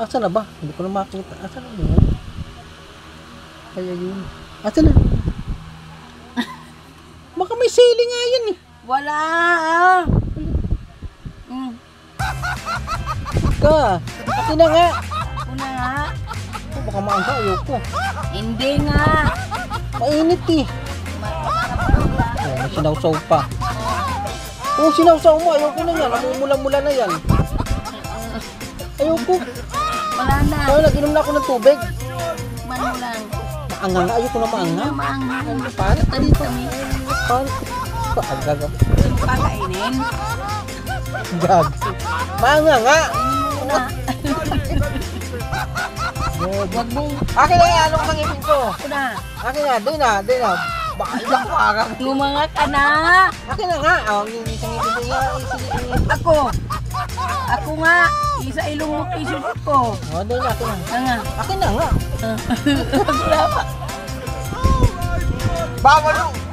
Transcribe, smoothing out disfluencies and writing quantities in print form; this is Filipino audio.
Asan na ba? Hindi ko na makita. Asan na yun? Kaya yun. Asan na? Baka may sili nga yan eh. Wala. Ka. Akin na nga. Ako na nga. Oh, baka maangka. Ayoko. Hindi nga. Mainit eh. Oh, may sinawsaw pa. Oh, sinawsaw mo. Ayoko na yan. Namumula-mula na yan. Ayoko. Wala na. So, nag-inom na ako ng tubig. Mano lang. Maanga nga. Ayoko na maanga. Maanghang. Paano? Dito. Paano? Agag. Pakainin. Gag. Maanga nga. Muna. Wag mo. Akin na yan. Anong mangipin ko? Ako na. Akin na. Di na. Di na. Baka ilang ko arang. Lumanga ka na. Akin na nga. Ang isang ipin ko nga. Ako. Ako nga. Isa ilong mo t-shirt ko. Oh, di na. Akin na. Nga. Akin na nga. Wala pa. Bawal mo.